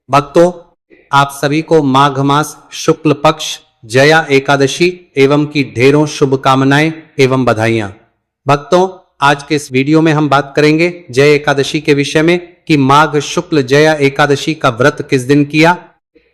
भक्तों, आप सभी को माघ मास शुक्ल पक्ष जया एकादशी एवं की ढेरों शुभकामनाएं एवं बधाइयां। भक्तों, आज के इस वीडियो में हम बात करेंगे जय एकादशी के विषय में कि माघ शुक्ल जया एकादशी का व्रत किस दिन किया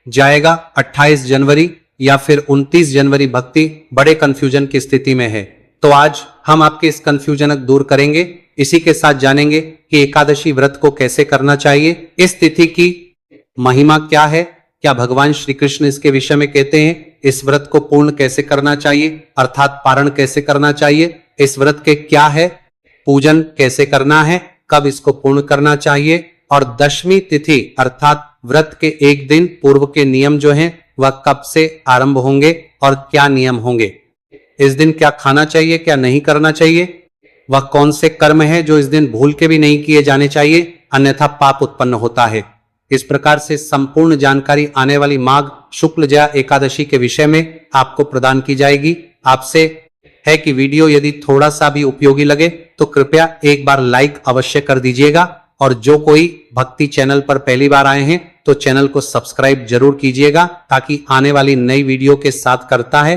जाएगा, 28 जनवरी या फिर 29 जनवरी। भक्ति बड़े कंफ्यूजन की स्थिति में है, तो आज हम आपके इस कंफ्यूजन दूर करेंगे। इसी के साथ जानेंगे कि एकादशी व्रत को कैसे करना चाहिए, इस तिथि की महिमा क्या है, क्या भगवान श्री कृष्ण इसके विषय में कहते हैं, इस व्रत को पूर्ण कैसे करना चाहिए अर्थात पारण कैसे करना चाहिए, इस व्रत के क्या है, पूजन कैसे करना है, कब इसको पूर्ण करना चाहिए और दशमी तिथि अर्थात व्रत के एक दिन पूर्व के नियम जो हैं वह कब से आरंभ होंगे और क्या नियम होंगे, इस दिन क्या खाना चाहिए क्या नहीं करना चाहिए, वह कौन से कर्म है जो इस दिन भूल के भी नहीं किए जाने चाहिए अन्यथा पाप उत्पन्न होता है। इस प्रकार से संपूर्ण जानकारी आने वाली माघ शुक्ल जया एकादशी के विषय में आपको प्रदान की जाएगी। आपसे है कि वीडियो यदि थोड़ा सा भी उपयोगी लगे तो कृपया एक बार लाइक अवश्य कर दीजिएगा और जो कोई भक्ति चैनल पर पहली बार आए हैं तो चैनल को सब्सक्राइब जरूर कीजिएगा ताकि आने वाली नई वीडियो के साथ करता है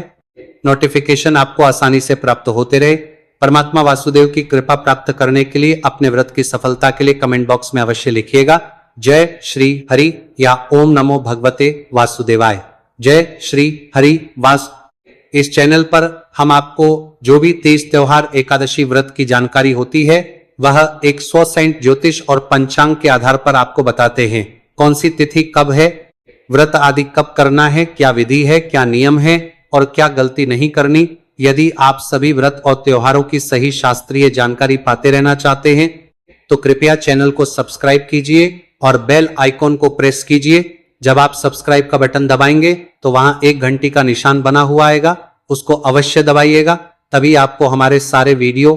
नोटिफिकेशन आपको आसानी से प्राप्त होते रहे। परमात्मा वासुदेव की कृपा प्राप्त करने के लिए अपने व्रत की सफलता के लिए कमेंट बॉक्स में अवश्य लिखिएगा जय श्री हरि या ओम नमो भगवते वासुदेवाय। जय श्री हरि वास। इस चैनल पर हम आपको जो भी तीज त्योहार एकादशी व्रत की जानकारी होती है वह 100% ज्योतिष और पंचांग के आधार पर आपको बताते हैं। कौन सी तिथि कब है, व्रत आदि कब करना है, क्या विधि है, क्या नियम है और क्या गलती नहीं करनी। यदि आप सभी व्रत और त्योहारों की सही शास्त्रीय जानकारी पाते रहना चाहते हैं तो कृपया चैनल को सब्सक्राइब कीजिए और बेल आइकॉन को प्रेस कीजिए। जब आप सब्सक्राइब का बटन दबाएंगे तो वहां एक घंटी का निशान बना हुआ आएगा, उसको अवश्य दबाइएगा, तभी आपको हमारे सारे वीडियो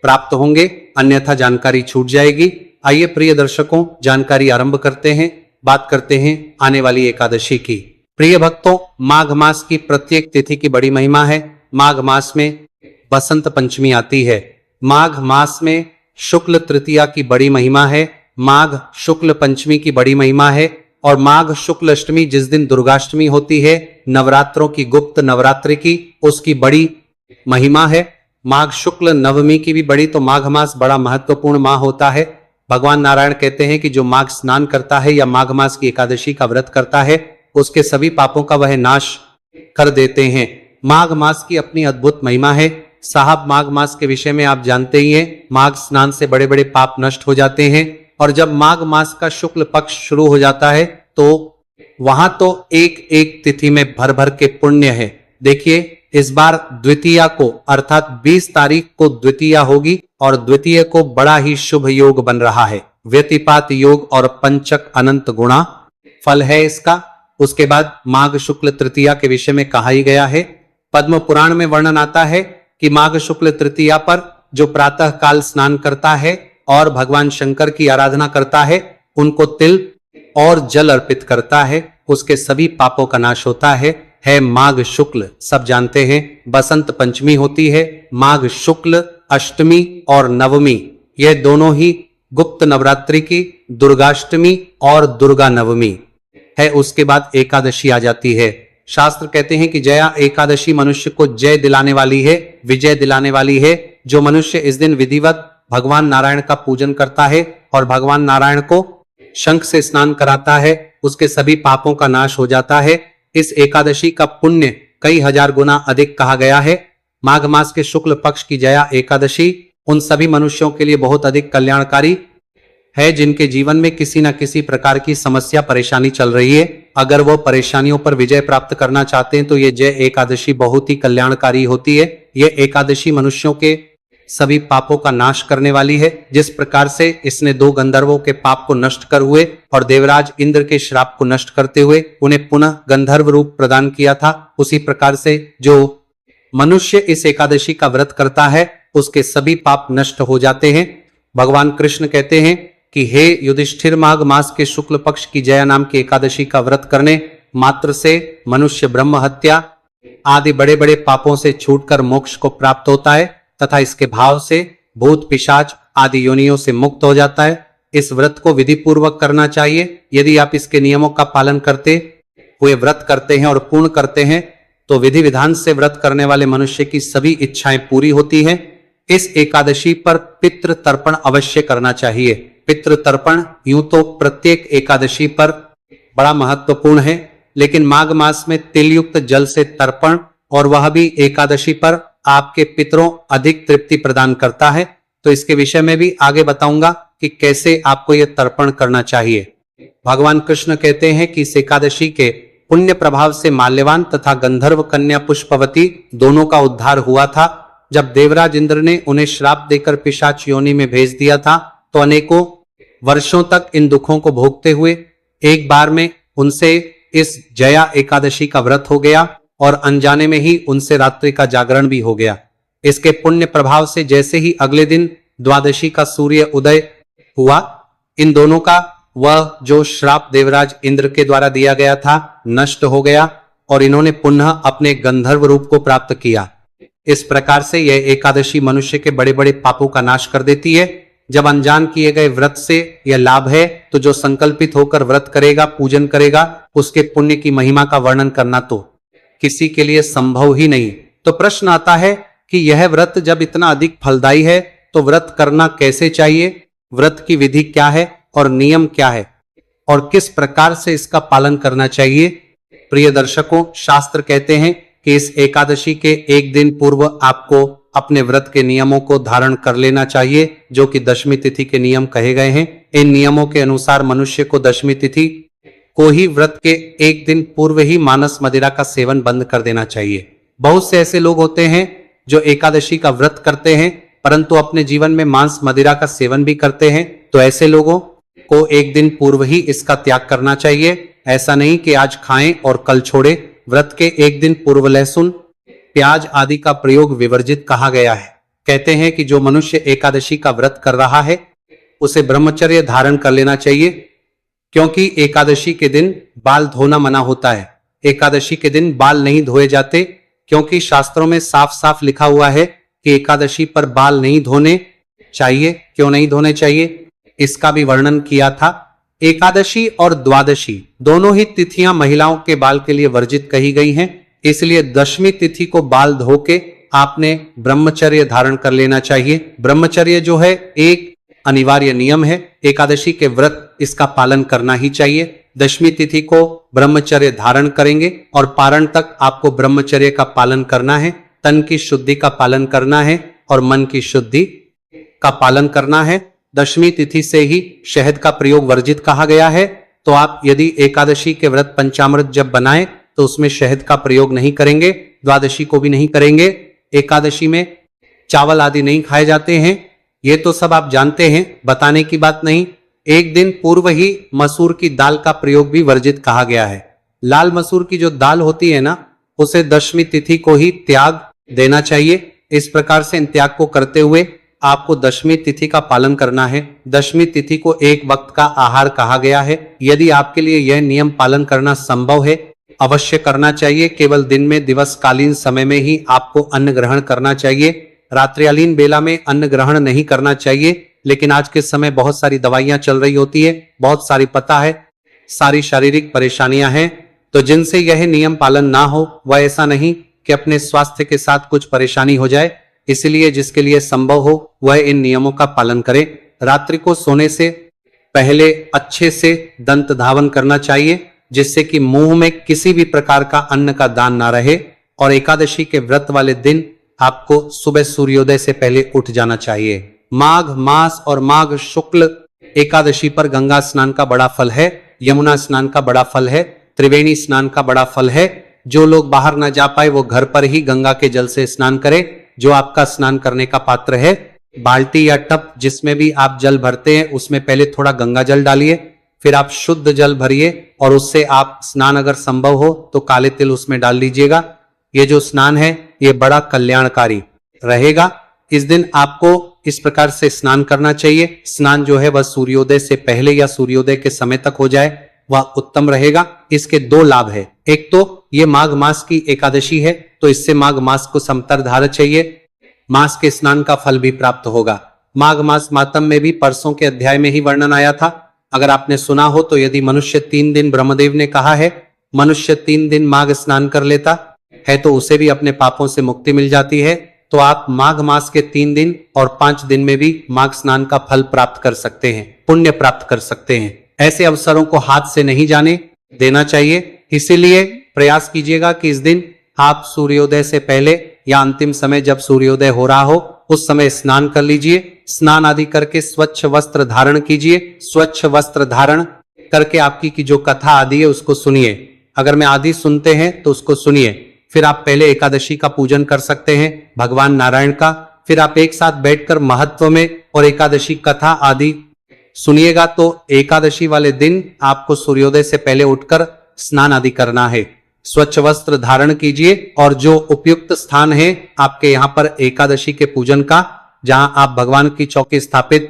प्राप्त होंगे, अन्यथा जानकारी छूट जाएगी। आइए प्रिय दर्शकों, जानकारी आरंभ करते हैं। बात करते हैं आने वाली एकादशी की। प्रिय भक्तों, माघ मास की प्रत्येक तिथि की बड़ी महिमा है। माघ मास में बसंत पंचमी आती है, माघ मास में शुक्ल तृतीया की बड़ी महिमा है, माघ शुक्ल पंचमी की बड़ी महिमा है और माघ शुक्ल अष्टमी जिस दिन दुर्गाष्टमी होती है नवरात्रों की गुप्त नवरात्रि की, उसकी बड़ी महिमा है। माघ शुक्ल नवमी की भी बड़ी, तो माघ मास बड़ा महत्वपूर्ण माह होता है। भगवान नारायण कहते हैं कि जो माघ स्नान करता है या माघ मास की एकादशी का व्रत करता है उसके सभी पापों का वह नाश कर देते हैं। माघ मास की अपनी अद्भुत महिमा है। साहब, माघ मास के विषय में आप जानते ही हैं, माघ स्नान से बड़े बड़े पाप नष्ट हो जाते हैं और जब माघ मास का शुक्ल पक्ष शुरू हो जाता है तो वहां तो एक एक तिथि में भर भर के पुण्य है। देखिए, इस बार द्वितीया को अर्थात 20 तारीख को द्वितीया होगी और द्वितीय को बड़ा ही शुभ योग बन रहा है। व्यतिपात योग और पंचक अनंत गुणा फल है इसका। उसके बाद माघ शुक्ल तृतीया के विषय में कहा ही गया है, पद्म पुराण में वर्णन आता है कि माघ शुक्ल तृतीया पर जो प्रातः काल स्नान करता है और भगवान शंकर की आराधना करता है, उनको तिल और जल अर्पित करता है, उसके सभी पापों का नाश होता है माघ शुक्ल। सब जानते हैं बसंत पंचमी होती है, माघ शुक्ल अष्टमी और नवमी, यह दोनों ही गुप्त नवरात्रि की दुर्गाष्टमी और दुर्गा नवमी है। उसके बाद एकादशी आ जाती है। शास्त्र कहते हैं कि जया एकादशी मनुष्य को जय दिलाने वाली है, विजय दिलाने वाली है। जो मनुष्य इस दिन विधिवत भगवान नारायण का पूजन करता है और भगवान नारायण को शंख से स्नान कराता है, उसके सभी पापों का नाश हो जाता है। इस एकादशी का पुण्य कई हजार गुना अधिक कहा गया है। माघ मास के शुक्ल पक्ष की जया एकादशी उन सभी मनुष्यों के लिए बहुत अधिक कल्याणकारी है जिनके जीवन में किसी न किसी प्रकार की समस्या परेशानी चल रही है। अगर वो परेशानियों पर विजय प्राप्त करना चाहते हैं तो ये जय एकादशी बहुत ही कल्याणकारी होती है। ये एकादशी मनुष्यों के सभी पापों का नाश करने वाली है। जिस प्रकार से इसने 2 गंधर्वों के पाप को नष्ट कर हुए और देवराज इंद्र के श्राप को नष्ट करते हुए उन्हें पुनः गंधर्व रूप प्रदान किया था, उसी प्रकार से जो मनुष्य इस एकादशी का व्रत करता है उसके सभी पाप नष्ट हो जाते हैं। भगवान कृष्ण कहते हैं कि हे युधिष्ठिर, माघ मास के शुक्ल पक्ष की जया नाम की एकादशी का व्रत करने मात्र से मनुष्य ब्रह्म हत्या आदि बड़े बड़े पापों से छूटकर मोक्ष को प्राप्त होता है तथा इसके भाव से भूत पिशाच आदि योनियों से मुक्त हो जाता है। इस व्रत को विधि पूर्वक करना चाहिए। यदि आप इसके नियमों का पालन करते हुए व्रत करते हैं और पूर्ण करते हैं तो विधि विधान से व्रत करने वाले मनुष्य की सभी इच्छाएं पूरी होती हैं। इस एकादशी पर पितृ तर्पण अवश्य करना चाहिए। पितृ तर्पण यूं तो प्रत्येक एकादशी पर बड़ा महत्वपूर्ण है, लेकिन माघ मास में तिलयुक्त जल से तर्पण, और वह भी एकादशी पर, आपके पितरों अधिक तृप्ति प्रदान करता है। तो इसके विषय में भी आगे बताऊंगा कि कैसे आपको यह तर्पण करना चाहिए। भगवान कृष्ण कहते हैं कि इस एकादशी के पुण्य प्रभाव से माल्यवान तथा गंधर्व कन्या पुष्पवती दोनों का उद्धार हुआ था। जब देवराज इंद्र ने उन्हें श्राप देकर पिशाच योनि में भेज दिया था तो अनेकों वर्षों तक इन दुखों को भोगते हुए एक बार में उनसे इस जया एकादशी का व्रत हो गया और अनजाने में ही उनसे रात्रि का जागरण भी हो गया। इसके पुण्य प्रभाव से जैसे ही अगले दिन द्वादशी का सूर्य उदय हुआ, इन दोनों का वह जो श्राप देवराज इंद्र के द्वारा दिया गया था नष्ट हो गया और इन्होंने पुनः अपने गंधर्व रूप को प्राप्त किया। इस प्रकार से यह एकादशी मनुष्य के बड़े बड़े पापों का नाश कर देती है। जब अनजान किए गए व्रत से यह लाभ है तो जो संकल्पित होकर व्रत करेगा, पूजन करेगा, उसके पुण्य की महिमा का वर्णन करना तो किसी के लिए संभव ही नहीं। तो प्रश्न आता है कि यह व्रत जब इतना अधिक फलदायी है तो व्रत करना कैसे चाहिए, व्रत की विधि क्या है और नियम क्या है और किस प्रकार से इसका पालन करना चाहिए। प्रिय दर्शकों, शास्त्र कहते हैं कि इस एकादशी के एक दिन पूर्व आपको अपने व्रत के नियमों को धारण कर लेना चाहिए, जो कि दशमी तिथि के नियम कहे गए हैं। इन नियमों के अनुसार मनुष्य को दशमी तिथि को ही व्रत के एक दिन पूर्व ही मांस मदिरा का सेवन बंद कर देना चाहिए। बहुत से ऐसे लोग होते हैं जो एकादशी का व्रत करते हैं परंतु अपने जीवन में मांस मदिरा का सेवन भी करते हैं। तो ऐसे लोगों को एक दिन पूर्व ही इसका त्याग करना चाहिए। ऐसा नहीं कि आज खाएं और कल छोड़े। व्रत के एक दिन पूर्व लहसुन, प्याज आदि का प्रयोग विवर्जित कहा गया है। कहते हैं कि जो मनुष्य एकादशी का व्रत कर रहा है उसे ब्रह्मचर्य धारण कर लेना चाहिए, क्योंकि एकादशी के दिन बाल धोना मना होता है। एकादशी के दिन बाल नहीं धोए जाते, क्योंकि शास्त्रों में साफ साफ लिखा हुआ है कि एकादशी पर बाल नहीं धोने चाहिए। क्यों नहीं धोने चाहिए, इसका भी वर्णन किया था। एकादशी और द्वादशी दोनों ही तिथियां महिलाओं के बाल के लिए वर्जित कही गई हैं, इसलिए दशमी तिथि को बाल धो के आपने ब्रह्मचर्य धारण कर लेना चाहिए। ब्रह्मचर्य जो है एक अनिवार्य नियम है, एकादशी के व्रत इसका पालन करना ही चाहिए। दशमी तिथि को ब्रह्मचर्य धारण करेंगे और पारण तक आपको ब्रह्मचर्य का पालन करना है। तन की शुद्धि का पालन करना है और मन की शुद्धि का पालन करना है। दशमी तिथि से ही शहद का प्रयोग वर्जित कहा गया है। तो आप यदि एकादशी के व्रत पंचामृत जब बनाएं तो उसमें शहद का प्रयोग नहीं करेंगे, द्वादशी को भी नहीं करेंगे। एकादशी में चावल आदि नहीं खाए जाते हैं, ये तो सब आप जानते हैं, बताने की बात नहीं। एक दिन पूर्व ही मसूर की दाल का प्रयोग भी वर्जित कहा गया है। लाल मसूर की जो दाल होती है ना, उसे दशमी तिथि को ही त्याग देना चाहिए। इस प्रकार से इन त्याग को करते हुए आपको दशमी तिथि का पालन करना है। दशमी तिथि को एक वक्त का आहार कहा गया है। यदि आपके लिए यह नियम पालन करना संभव है, अवश्य करना चाहिए। केवल दिन में दिवसकालीन समय में ही आपको अन्न ग्रहण करना चाहिए। रात्रिकालीन बेला में अन्न ग्रहण नहीं करना चाहिए। लेकिन आज के समय बहुत सारी दवाइयां चल रही होती है, बहुत सारी पता है, सारी शारीरिक परेशानियां हैं, तो जिनसे यह नियम पालन ना हो वह ऐसा नहीं कि अपने स्वास्थ्य के साथ कुछ परेशानी हो जाए। इसलिए जिसके लिए संभव हो वह इन नियमों का पालन करे। रात्रि को सोने से पहले अच्छे से दंत धावन करना चाहिए, जिससे कि मुंह में किसी भी प्रकार का अन्न का दान ना रहे। और एकादशी के व्रत वाले दिन आपको सुबह सूर्योदय से पहले उठ जाना चाहिए। माघ मास और माघ शुक्ल एकादशी पर गंगा स्नान का बड़ा फल है, यमुना स्नान का बड़ा फल है, त्रिवेणी स्नान का बड़ा फल है। जो लोग बाहर ना जा पाए वो घर पर ही गंगा के जल से स्नान करें। जो आपका स्नान करने का पात्र है, बाल्टी या टब जिसमें भी आप जल भरते हैं, उसमें पहले थोड़ा गंगा जल डालिए, फिर आप शुद्ध जल भरिए और उससे आप स्नान अगर संभव हो तो काले तिल उसमें डाल लीजिएगा। ये जो स्नान है ये बड़ा कल्याणकारी रहेगा। इस दिन आपको इस प्रकार से स्नान करना चाहिए। स्नान जो है वह सूर्योदय से पहले या सूर्योदय के समय तक हो जाए, वह उत्तम रहेगा। इसके दो लाभ है। एक तो ये माघ मास की एकादशी है, तो इससे माघ मास को समतर धारा चाहिए, मास के स्नान का फल भी प्राप्त होगा। माघ मास मातम में भी परसों के अध्याय में ही वर्णन आया था। अगर आपने सुना हो तो यदि मनुष्य 3 दिन, ब्रह्मदेव ने कहा है, मनुष्य 3 दिन माघ स्नान कर लेता है तो उसे भी अपने पापों से मुक्ति मिल जाती है। तो आप माघ मास के 3 दिन और 5 दिन में भी माघ स्नान का फल प्राप्त कर सकते हैं, पुण्य प्राप्त कर सकते हैं। ऐसे अवसरों को हाथ से नहीं जाने देना चाहिए। इसीलिए प्रयास कीजिएगा कि इस दिन आप सूर्योदय से पहले या अंतिम समय जब सूर्योदय हो रहा हो उस समय स्नान कर लीजिए। स्नान आदि करके स्वच्छ वस्त्र धारण कीजिए। स्वच्छ वस्त्र धारण करके आपकी की जो कथा आदि है उसको सुनिए। अगर मैं आदि सुनते हैं तो उसको सुनिए। फिर आप पहले एकादशी का पूजन कर सकते हैं, भगवान नारायण का। फिर आप एक साथ बैठकर महत्व में और एकादशी कथा आदि सुनिएगा। तो एकादशी वाले दिन आपको सूर्योदय से पहले उठकर स्नान आदि करना है। स्वच्छ वस्त्र धारण कीजिए और जो उपयुक्त स्थान है आपके यहाँ पर एकादशी के पूजन का, जहां आप भगवान की चौकी स्थापित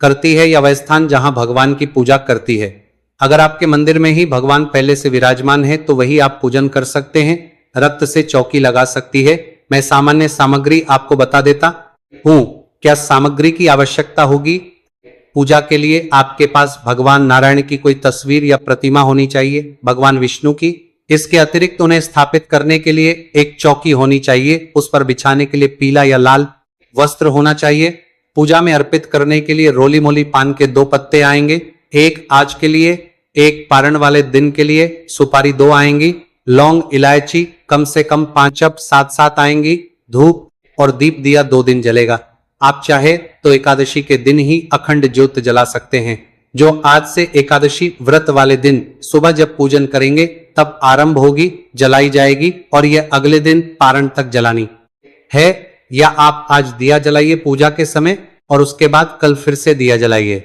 करती है या वह स्थान जहां भगवान की पूजा करती है। अगर आपके मंदिर में ही भगवान पहले से विराजमान है तो वही आप पूजन कर सकते हैं। रक्त से चौकी लगा सकती है। मैं सामान्य सामग्री आपको बता देता हूं। क्या सामग्री की आवश्यकता होगी? पूजा के लिए आपके पास भगवान नारायण की कोई तस्वीर या प्रतिमा होनी चाहिए, भगवान विष्णु की। इसके अतिरिक्त उन्हें स्थापित करने के लिए एक चौकी होनी चाहिए। उस पर बिछाने के लिए पीला या लाल वस्त्र होना चाहिए। पूजा में अर्पित करने के लिए रोली मोली पान के 2 पत्ते आएंगे, एक आज के लिए, एक पारण वाले दिन के लिए सुपारी 2 आएंगी, लौंग इलायची कम से कम 5 साथ आएंगी, धूप और दीप दिया 2 दिन जलेगा। आप चाहे तो एकादशी के दिन ही अखंड ज्योत जला सकते हैं, जो आज से एकादशी व्रत वाले दिन सुबह जब पूजन करेंगे तब आरंभ होगी, जलाई जाएगी और यह अगले दिन पारण तक जलानी है। या आप आज दिया जलाइए पूजा के समय और उसके बाद कल फिर से दिया जलाइए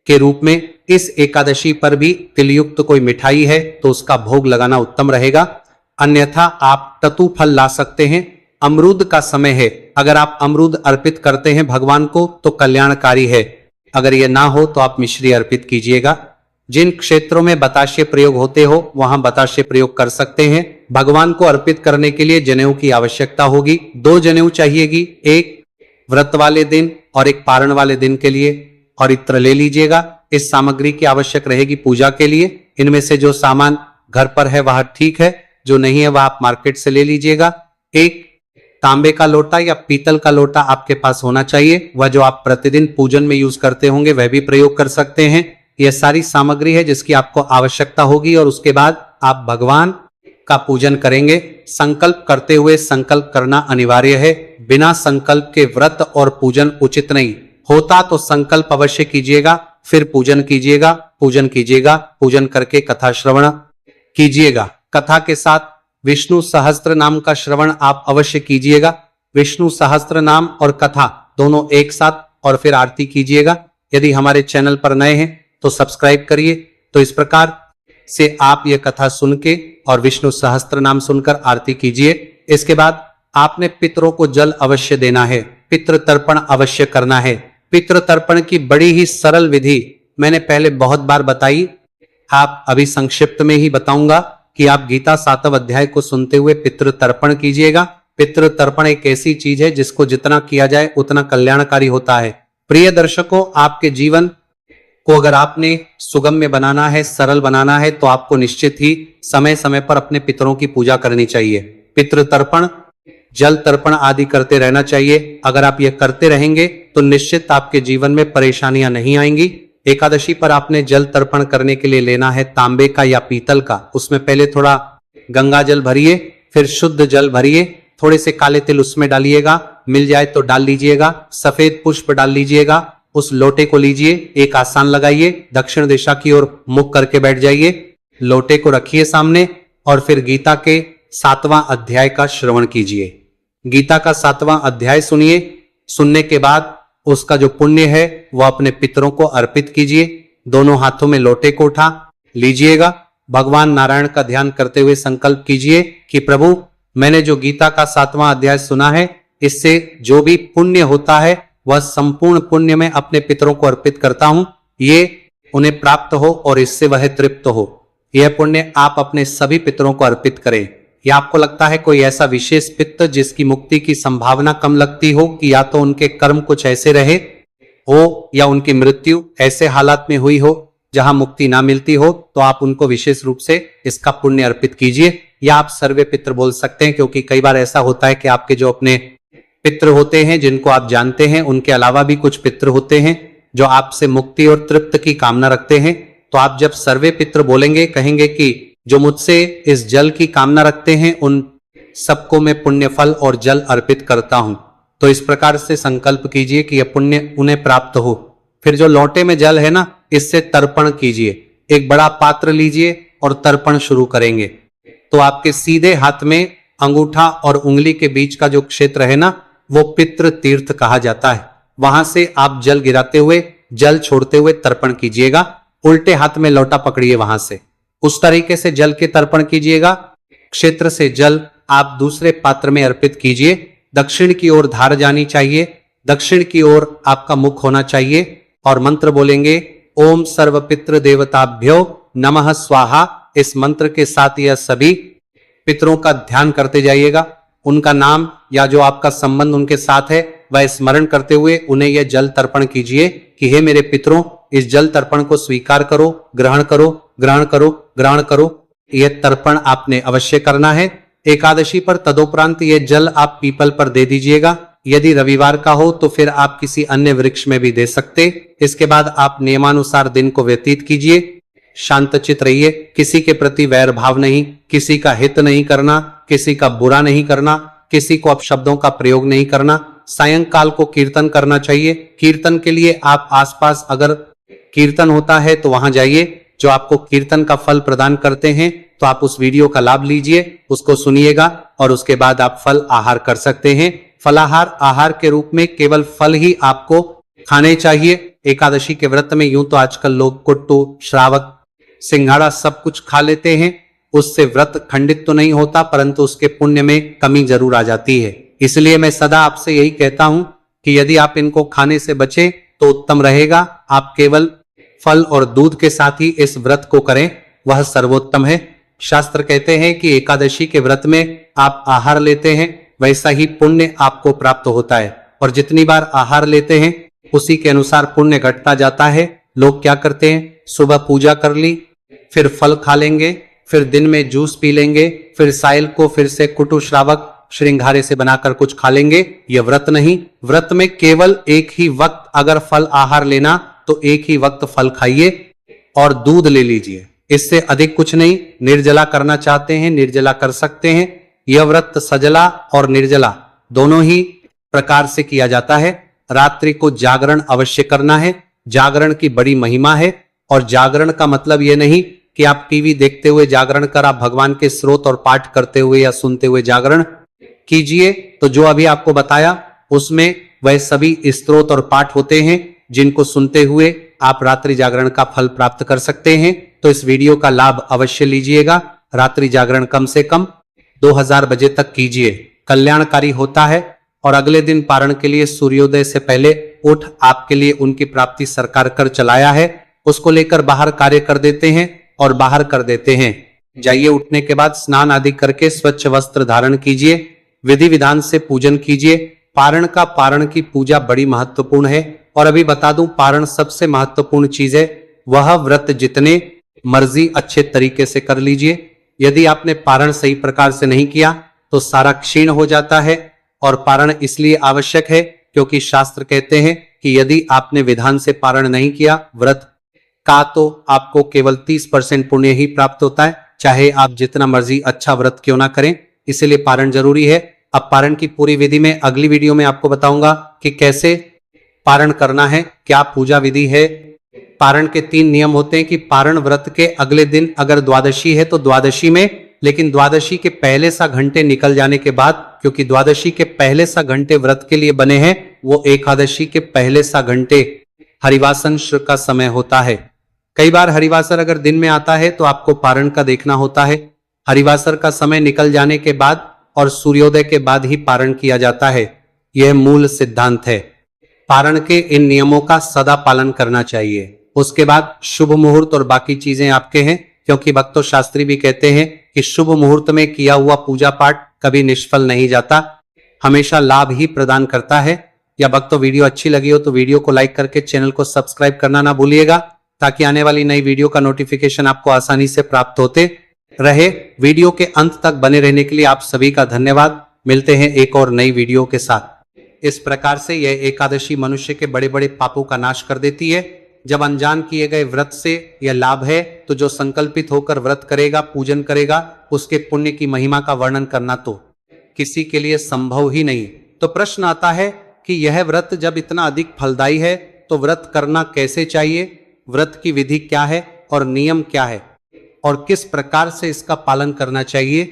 के रूप में। इस एकादशी पर भी तिलयुक्त कोई मिठाई है तो उसका भोग लगाना उत्तम रहेगा। अन्यथा आप ततु फल ला सकते हैं। अमरूद का समय है, अगर आप अमरूद अर्पित करते हैं भगवान को तो कल्याणकारी है। अगर यह ना हो तो आप मिश्री अर्पित कीजिएगा। जिन क्षेत्रों में बताशे प्रयोग होते हो वहां बताशे प्रयोग कर सकते हैं। भगवान को अर्पित करने के लिए जनेऊ की आवश्यकता होगी। 2 जनेऊ चाहिएगी, एक व्रत वाले दिन और एक पारण वाले दिन के लिए। और इत्र ले लीजिएगा। इस सामग्री की आवश्यक रहेगी पूजा के लिए। इनमें से जो सामान घर पर है वह ठीक है, जो नहीं है वह आप मार्केट से ले लीजिएगा। एक तांबे का लोटा या पीतल का लोटा आपके पास होना चाहिए। वह जो आप प्रतिदिन पूजन में यूज करते होंगे वह भी प्रयोग कर सकते हैं। यह सारी सामग्री है जिसकी आपको आवश्यकता होगी और उसके बाद आप भगवान का पूजन करेंगे। संकल्प करते हुए संकल्प करना अनिवार्य है। बिना संकल्प के व्रत और पूजन उचित नहीं होता। तो संकल्प अवश्य कीजिएगा, फिर पूजन कीजिएगा। पूजन कीजिएगा, पूजन करके कथा श्रवण कीजिएगा। कथा के साथ विष्णु सहस्त्र नाम का श्रवण आप अवश्य कीजिएगा। विष्णु सहस्त्र नाम और कथा दोनों एक साथ, और फिर आरती कीजिएगा। यदि हमारे चैनल पर नए हैं तो सब्सक्राइब करिए। तो इस प्रकार से आप ये कथा सुन के और विष्णु सहस्त्र नाम सुनकर आरती कीजिए। इसके बाद आपने पितरों को जल अवश्य देना है, पितृ तर्पण अवश्य करना है। पितृ तर्पण की बड़ी ही सरल विधि मैंने पहले बहुत बार बताई, आप अभी संक्षिप्त में ही बताऊंगा कि आप गीता 7वें अध्याय को सुनते हुए पितृ तर्पण कीजिएगा। पितृ तर्पण एक ऐसी चीज है जिसको जितना किया जाए उतना कल्याणकारी होता है। प्रिय दर्शकों, आपके जीवन को अगर आपने सुगम्य बनाना है, सरल बनाना है, तो आपको निश्चित ही समय समय पर अपने पितरों की पूजा करनी चाहिए। पितृ तर्पण, जल तर्पण आदि करते रहना चाहिए। अगर आप ये करते रहेंगे तो निश्चित आपके जीवन में परेशानियां नहीं आएंगी। एकादशी पर आपने जल तर्पण करने के लिए लेना है तांबे का या पीतल का। उसमें पहले थोड़ा गंगा जल भरिए, फिर शुद्ध जल भरिए, थोड़े से काले तिल उसमें डालिएगा, मिल जाए तो डाल लीजिएगा। सफेद पुष्प डाल लीजिएगा। उस लोटे को लीजिए, एक आसन लगाइए, दक्षिण दिशा की ओर मुख करके बैठ जाइए। लोटे को रखिए सामने और फिर गीता के 7वां अध्याय का श्रवण कीजिए। गीता का 7वां अध्याय सुनिए। सुनने के बाद उसका जो पुण्य है वह अपने पितरों को अर्पित कीजिए। दोनों हाथों में लोटे को उठा लीजिएगा। भगवान नारायण का ध्यान करते हुए संकल्प कीजिए कि प्रभु, मैंने जो गीता का 7वां अध्याय सुना है, इससे जो भी पुण्य होता है वह संपूर्ण पुण्य में अपने पितरों को अर्पित करता हूं। ये उन्हें प्राप्त हो और इससे वह तृप्त हो। यह पुण्य आप अपने सभी पितरों को अर्पित करें। या आपको लगता है कोई ऐसा विशेष पितर जिसकी मुक्ति की संभावना कम लगती हो, कि या तो उनके कर्म कुछ ऐसे रहे हो या उनकी मृत्यु ऐसे हालात में हुई हो जहां मुक्ति ना मिलती हो, तो आप उनको विशेष रूप से इसका पुण्य अर्पित कीजिए, या आप सर्वे पितृ बोल सकते हैं, क्योंकि कई बार ऐसा होता है कि आपके जो अपने पितृ होते हैं जिनको आप जानते हैं, उनके अलावा भी कुछ पितृ होते हैं जो आपसे मुक्ति और तृप्त की कामना रखते हैं। तो आप जब सर्वे पितृ बोलेंगे, कहेंगे कि जो मुझसे इस जल की कामना रखते हैं उन सबको मैं पुण्य फल और जल अर्पित करता हूं। तो इस प्रकार से संकल्प कीजिए कि यह पुण्य उन्हें प्राप्त हो। फिर जो लोटे में जल है ना, इससे तर्पण कीजिए। एक बड़ा पात्र लीजिए और तर्पण शुरू करेंगे। तो आपके सीधे हाथ में अंगूठा और उंगली के बीच का जो क्षेत्र है ना, वो पितृ तीर्थ कहा जाता है। वहां से आप जल गिराते हुए, जल छोड़ते हुए तर्पण कीजिएगा। उल्टे हाथ में लोटा पकड़िए, वहां से उस तरीके से जल के तर्पण कीजिएगा। क्षेत्र से जल आप दूसरे पात्र में अर्पित कीजिए। दक्षिण की ओर धार जानी चाहिए, दक्षिण की ओर आपका मुख होना चाहिए और मंत्र बोलेंगे, ओम सर्व पितृ देवताभ्यो नमः स्वाहा। इस मंत्र के साथ यह सभी पितरों का ध्यान करते जाइएगा। उनका नाम या जो आपका संबंध उनके साथ है वह स्मरण करते हुए उन्हें यह जल तर्पण कीजिए कि हे मेरे पितरों, इस जल तर्पण को स्वीकार करो, ग्रहण करो, ग्रहण करो, ग्रहण करो। यह तर्पण आपने अवश्य करना है। एकादशी पर तदोपरांत यह जल आप पीपल पर दे दीजिएगा। यदि रविवार का हो तो फिर आप किसी अन्य वृक्ष में भी दे सकते। इसके बाद आप नियमानुसार दिन को व्यतीत कीजिए। शांतचित रहिए, किसी के प्रति वैर भाव नहीं, किसी का हित नहीं करना, किसी का बुरा नहीं करना, किसी को अपशब्दों का प्रयोग नहीं करना। सायंकाल को कीर्तन करना चाहिए। कीर्तन के लिए आप आसपास अगर कीर्तन होता है तो वहां जाइए। जो आपको कीर्तन का फल प्रदान करते हैं तो आप उस वीडियो का लाभ लीजिए, उसको सुनिएगा और उसके बाद आप फल आहार कर सकते हैं। फलाहार आहार के रूप में केवल फल ही आपको खाने चाहिए। एकादशी के व्रत में यूं तो आजकल लोग कुट्टू, श्रावक, सिंघाड़ा सब कुछ खा लेते हैं। उससे व्रत खंडित तो नहीं होता, परंतु उसके पुण्य में कमी जरूर आ जाती है। इसलिए मैं सदा आपसे यही कहता हूं कि यदि आप इनको खाने से बचे तो उत्तम रहेगा। आप केवल फल और दूध के साथ ही इस व्रत को करें, वह सर्वोत्तम है। शास्त्र कहते हैं कि एकादशी के व्रत में आप आहार लेते हैं वैसा ही पुण्य आपको प्राप्त होता है, और जितनी बार आहार लेते हैं उसी के अनुसार पुण्य घटता जाता है। लोग क्या करते हैं, सुबह पूजा कर ली, फिर फल खा लेंगे, फिर दिन में जूस पी लेंगे, फिर साइल को फिर से कुटु, श्रावक, श्रृंगारे से बनाकर कुछ खा लेंगे। यह व्रत नहीं। व्रत में केवल एक ही वक्त अगर फल आहार लेना तो एक ही वक्त फल खाइए और दूध ले लीजिए, इससे अधिक कुछ नहीं। निर्जला करना चाहते हैं निर्जला कर सकते हैं। यह व्रत सजला और निर्जला दोनों ही प्रकार से किया जाता है। रात्रि को जागरण अवश्य करना है। जागरण की बड़ी महिमा है, और जागरण का मतलब यह नहीं कि आप टीवी देखते हुए जागरण कर, आप भगवान के स्रोत और पाठ करते हुए या सुनते हुए जागरण कीजिए। तो जो अभी आपको बताया उसमें वह सभी स्रोत और पाठ होते हैं जिनको सुनते हुए आप रात्रि जागरण का फल प्राप्त कर सकते हैं। तो इस वीडियो का लाभ अवश्य लीजिएगा। रात्रि जागरण कम से कम 2000 बजे तक कीजिए, कल्याणकारी होता है। और अगले दिन पारण के लिए सूर्योदय से पहले उठ आपके लिए उनकी प्राप्ति सरकार कर चलाया है, उसको लेकर बाहर कार्य कर देते हैं और बाहर कर देते हैं। जाइए, उठने के बाद स्नान आदि करके स्वच्छ वस्त्र धारण कीजिए, विधि विधान से पूजन कीजिए। पारण की पूजा बड़ी महत्वपूर्ण है। और अभी बता दूं, पारण सबसे महत्वपूर्ण चीज है। वह व्रत जितने मर्जी अच्छे तरीके से कर लीजिए। यदि आपने पारण सही प्रकार से नहीं किया तो सारा क्षीण हो जाता है। और पारण इसलिए आवश्यक है क्योंकि शास्त्र कहते हैं कि यदि आपने विधान से पारण नहीं किया व्रत का तो आपको केवल 30% पुण्य ही प्राप्त होता है, चाहे आप जितना मर्जी अच्छा व्रत क्यों ना करें। इसलिए पारण जरूरी है। अब पारण की पूरी विधि में अगली वीडियो में आपको बताऊंगा कि कैसे पारण करना है, क्या पूजा विधि है। पारण के 3 नियम होते हैं कि पारण व्रत के अगले दिन अगर द्वादशी है तो द्वादशी में, लेकिन द्वादशी के पहले सा घंटे निकल जाने के बाद, क्योंकि द्वादशी के पहले सा घंटे व्रत के लिए बने हैं, वो एकादशी के पहले सा घंटे हरिवासन का समय होता है। कई बार हरिवासर अगर दिन में आता है तो आपको पारण का देखना होता है। हरिवासर का समय निकल जाने के बाद और सूर्योदय के बाद ही पारण किया जाता है। यह मूल सिद्धांत है। पारण के इन नियमों का सदा पालन करना चाहिए। उसके बाद शुभ मुहूर्त और बाकी चीजें आपके हैं, क्योंकि भक्तों शास्त्री भी कहते हैं कि शुभ मुहूर्त में किया हुआ पूजा पाठ कभी निष्फल नहीं जाता, हमेशा लाभ ही प्रदान करता है। या भक्तों वीडियो अच्छी लगी हो तो वीडियो को लाइक करके चैनल को सब्सक्राइब करना ना भूलिएगा, ताकि आने वाली नई वीडियो का नोटिफिकेशन आपको आसानी से प्राप्त होते रहे। वीडियो के अंत तक बने रहने के लिए आप सभी का धन्यवाद। मिलते हैं एक और नई वीडियो के साथ। इस प्रकार से यह एकादशी मनुष्य के बड़े बड़े पापों का नाश कर देती है। जब अनजान किए गए व्रत से यह लाभ है, तो जो संकल्पित होकर व्रत करेगा, पूजन करेगा, उसके पुण्य की महिमा का वर्णन करना तो किसी के लिए संभव ही नहीं। तो प्रश्न आता है कि यह व्रत जब इतना अधिक फलदायी है तो व्रत करना कैसे चाहिए, व्रत की विधि क्या है और नियम क्या है और किस प्रकार से इसका पालन करना चाहिए।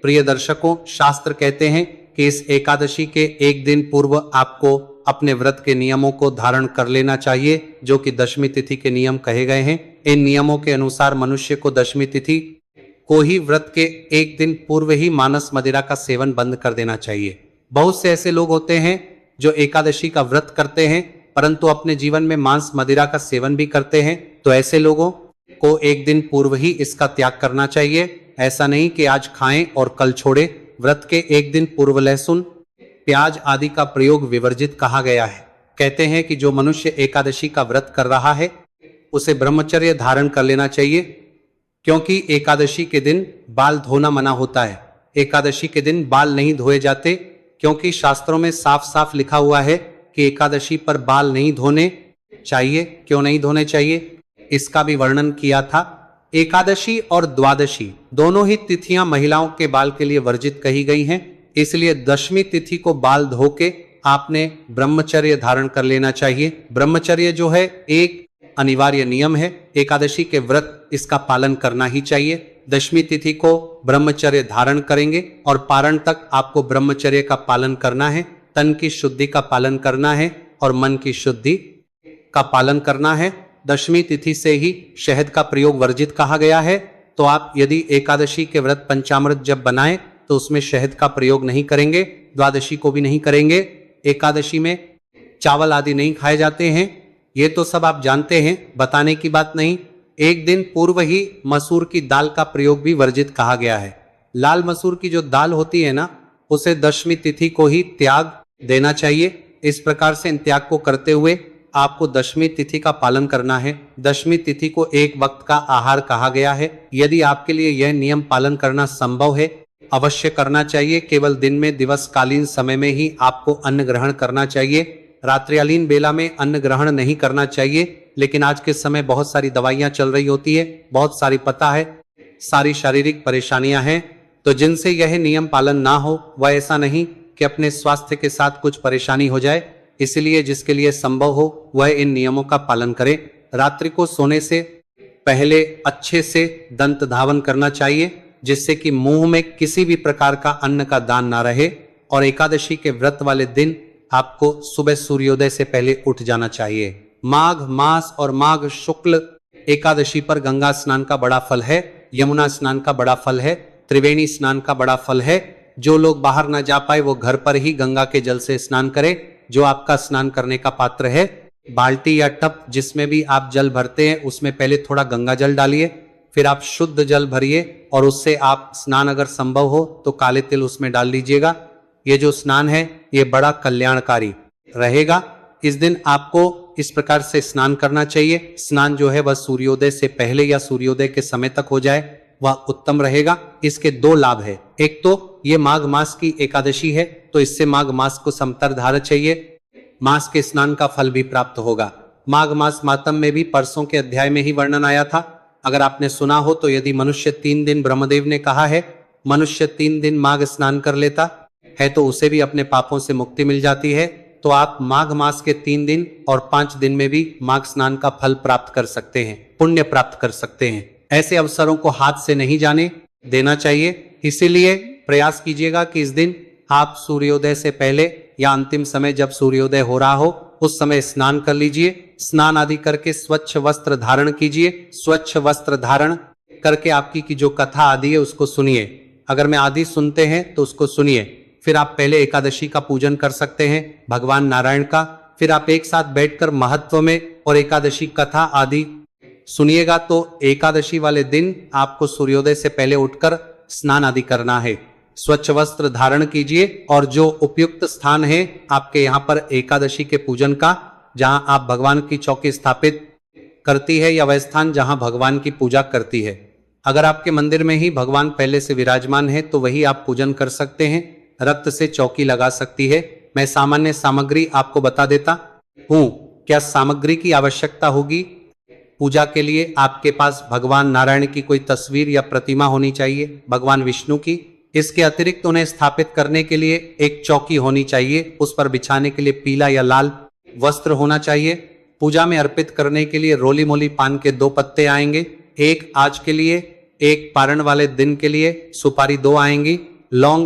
प्रिय दर्शकों, शास्त्र कहते हैं कि इस एकादशी के एक दिन पूर्व आपको अपने व्रत के नियमों को धारण कर लेना चाहिए, जो कि दशमी तिथि के नियम कहे गए हैं। इन नियमों के अनुसार मनुष्य को दशमी तिथि को ही व्रत के एक दिन पूर्व ही मांस मदिरा का सेवन बंद कर देना चाहिए। बहुत से ऐसे लोग होते हैं जो एकादशी का व्रत करते हैं परंतु अपने जीवन में मांस मदिरा का सेवन भी करते हैं। तो ऐसे लोगों को एक दिन पूर्व ही इसका त्याग करना चाहिए। ऐसा नहीं कि आज खाएं और कल छोड़े। व्रत के एक दिन पूर्व लहसुन, प्याज आदि का प्रयोग विवर्जित कहा गया है। कहते हैं कि जो मनुष्य एकादशी का व्रत कर रहा है उसे ब्रह्मचर्य धारण कर लेना चाहिए, क्योंकि एकादशी के दिन बाल धोना मना होता है। एकादशी के दिन बाल नहीं धोए जाते, क्योंकि शास्त्रों में साफ साफ लिखा हुआ है कि एकादशी पर बाल नहीं धोने चाहिए। क्यों नहीं धोने चाहिए, इसका भी वर्णन किया था। एकादशी और द्वादशी दोनों ही तिथियां महिलाओं के बाल के लिए वर्जित कही गई हैं, इसलिए दशमी तिथि को बाल धो के आपने ब्रह्मचर्य धारण कर लेना चाहिए। ब्रह्मचर्य जो है एक अनिवार्य नियम है, एकादशी के व्रत इसका पालन करना ही चाहिए। दशमी तिथि को ब्रह्मचर्य धारण करेंगे और पारण तक आपको ब्रह्मचर्य का पालन करना है। तन की शुद्धि का पालन करना है और मन की शुद्धि का पालन करना है। दशमी तिथि से ही शहद का प्रयोग वर्जित कहा गया है, तो आप यदि एकादशी के व्रत पंचामृत जब बनाएं तो उसमें शहद का प्रयोग नहीं करेंगे, द्वादशी को भी नहीं करेंगे। एकादशी में चावल आदि नहीं खाए जाते हैं, ये तो सब आप जानते हैं, बताने की बात नहीं। एक दिन पूर्व ही मसूर की दाल का प्रयोग भी वर्जित कहा गया है। लाल मसूर की जो दाल होती है ना, उसे दशमी तिथि को ही त्याग देना चाहिए। इस प्रकार से इन त्याग को करते हुए आपको दशमी तिथि का पालन करना है। दशमी तिथि को एक वक्त का आहार कहा गया है। यदि आपके लिए यह नियम पालन करना संभव है, अवश्य करना चाहिए। केवल दिन में दिवसकालीन समय में ही आपको अन्न ग्रहण करना चाहिए। रात्रिकालीन बेला में अन्न ग्रहण नहीं करना चाहिए। लेकिन आज के समय बहुत सारी दवाइयां चल रही होती है, बहुत सारी पता है, सारी शारीरिक परेशानियां हैं, तो जिनसे यह नियम पालन ना हो वह ऐसा नहीं कि अपने स्वास्थ्य के साथ कुछ परेशानी हो जाए। इसलिए जिसके लिए संभव हो वह इन नियमों का पालन करे। रात्रि को सोने से पहले अच्छे से दंत धावन करना चाहिए, जिससे कि मुंह में किसी भी प्रकार का अन्न का दान ना रहे। और एकादशी के व्रत वाले दिन आपको सुबह सूर्योदय से पहले उठ जाना चाहिए। माघ मास और माघ शुक्ल एकादशी पर गंगा स्नान का बड़ा फल है, यमुना स्नान का बड़ा फल है, त्रिवेणी स्नान का बड़ा फल है। जो लोग बाहर ना जा पाए वो घर पर ही गंगा के जल से स्नान करें। जो आपका स्नान करने का पात्र है, बाल्टी या टब जिसमें भी आप जल भरते हैं, उसमें पहले थोड़ा गंगा जल डालिए, फिर आप शुद्ध जल भरिए और उससे आप स्नान अगर संभव हो तो काले तिल उसमें डाल लीजिएगा। ये जो स्नान है ये बड़ा कल्याणकारी रहेगा। इस दिन आपको इस प्रकार से स्नान करना चाहिए। स्नान जो है वह सूर्योदय से पहले या सूर्योदय के समय तक हो जाए, वह उत्तम रहेगा। इसके दो लाभ है। एक तो ये माघ मास की एकादशी है, तो इससे माघ मास को समतर धारा चाहिए, मास के स्नान का फल भी प्राप्त होगा। माघ मास मातम में भी परसों के अध्याय में ही वर्णन आया था। अगर आपने सुना हो तो यदि मनुष्य 3 दिन, ब्रह्मदेव ने कहा है, मनुष्य 3 दिन माघ स्नान कर लेता है तो उसे भी अपने पापों से मुक्ति मिल जाती है। तो आप माघ मास के 3 दिन और 5 दिन में भी माघ स्नान का फल प्राप्त कर सकते हैं, पुण्य प्राप्त कर सकते हैं। ऐसे अवसरों को हाथ से नहीं जाने देना चाहिए। इसीलिए प्रयास कीजिएगा कि इस दिन आप सूर्योदय से पहले या अंतिम समय जब सूर्योदय हो रहा हो उस समय स्नान कर लीजिए। स्नान आदि करके स्वच्छ वस्त्र धारण कीजिए। स्वच्छ वस्त्र धारण करके आपकी की जो कथा आदि है उसको सुनिए। अगर मैं आदि सुनते हैं तो उसको सुनिए। फिर आप पहले एकादशी का पूजन कर सकते हैं, भगवान नारायण का। फिर आप एक साथ बैठकर महत्व में और एकादशी कथा आदि सुनिएगा। तो एकादशी वाले दिन आपको सूर्योदय से पहले उठकर स्नान आदि करना है। स्वच्छ वस्त्र धारण कीजिए और जो उपयुक्त स्थान है आपके यहाँ पर एकादशी के पूजन का, जहां आप भगवान की चौकी स्थापित करती है या वह स्थान जहां भगवान की पूजा करती है। अगर आपके मंदिर में ही भगवान पहले से विराजमान है तो वही आप पूजन कर सकते हैं। रक्त से चौकी लगा सकती है। मैं सामान्य सामग्री आपको बता देता हूं। क्या सामग्री की आवश्यकता होगी? पूजा के लिए आपके पास भगवान नारायण की कोई तस्वीर या प्रतिमा होनी चाहिए, भगवान विष्णु की। इसके अतिरिक्त उन्हें स्थापित करने के लिए एक चौकी होनी चाहिए। उस पर बिछाने के लिए पीला या लाल वस्त्र होना चाहिए। पूजा में अर्पित करने के लिए रोली मोली पान के 2 पत्ते आएंगे, एक आज के लिए, एक पारण वाले दिन के लिए सुपारी 2 आएंगी, लौंग